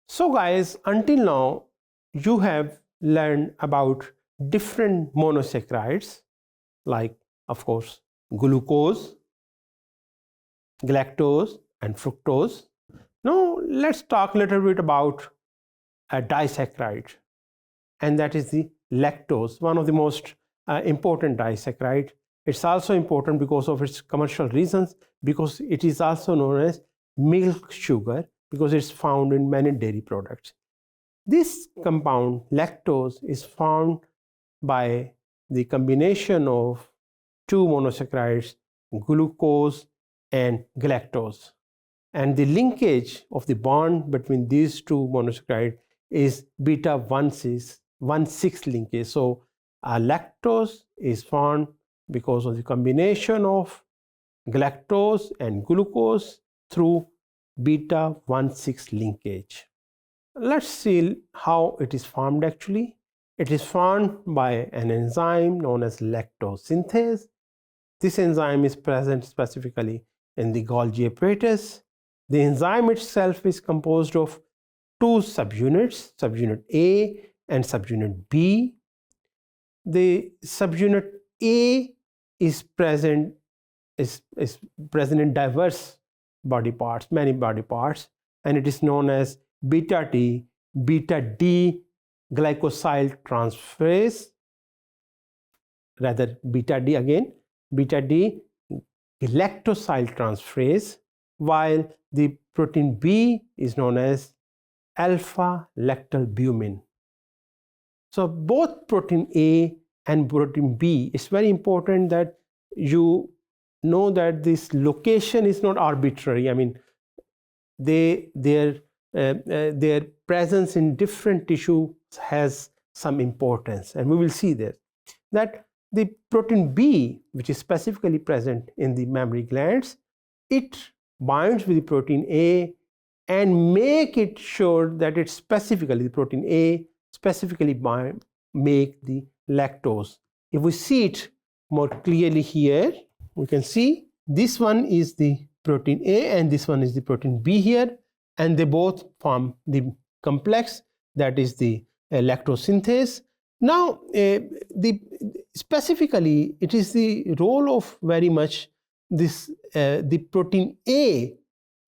So guys, until now you have learned about different monosaccharides like, of course, glucose, galactose and fructose. Now let's talk a little bit about a disaccharide, and that is the lactose, one of the most important disaccharide. It's also important because of its commercial reasons, because it is also known as milk sugar, because it's found in many dairy products. This compound lactose is found by the combination of two monosaccharides, glucose and galactose, and the linkage of the bond between these two monosaccharides is beta-1,6 linkage. So lactose is found because of the combination of galactose and glucose through beta-1,6 linkage. Let's see how it is formed actually. It is formed by an enzyme known as lactose synthase. This enzyme is present specifically in the Golgi apparatus. The enzyme itself is composed of two subunits, subunit A and subunit B. The subunit A is present in diverse body parts, many body parts, and it is known as beta-D glycosyl transferase, rather beta-D galactosyl transferase, while the protein B is known as alpha-lactalbumin. So both protein A and protein B, it's very important that you know that this location is not arbitrary. I mean, their presence in different tissue has some importance, and we will see this, that the protein B, which is specifically present in the mammary glands, it binds with the protein A and make it sure that it specifically, the protein A specifically make the lactose. If we see it more clearly here, we can see this one is the protein A and this one is the protein B here, and they both form the complex that is the lactose synthase. Now specifically it is the role of very much this the protein A,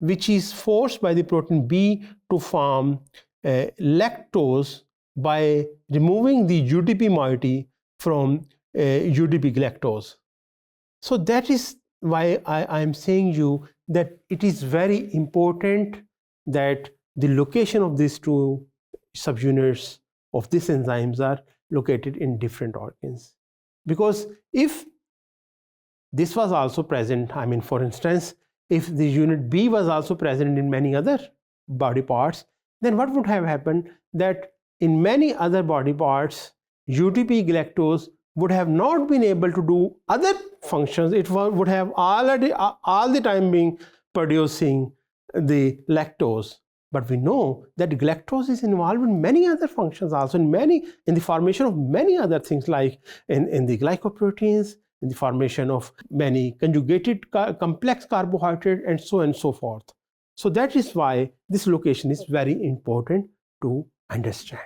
which is forced by the protein B to form lactose by removing the UDP moiety from UDP galactose. So that is why I am saying you that it is very important that the location of these two subunits of these enzymes are located in different organs. Because if this was also present, I mean, for instance, if the unit B was also present in many other body parts, then what would have happened that in many other body parts, UDP galactose would have not been able to do other functions. It would have already all the time been producing the lactose. But we know that galactose is involved in many other functions also, in the formation of many other things, like in the glycoproteins, in the formation of many conjugated complex carbohydrate, and so forth. So that is why this location is very important to understand.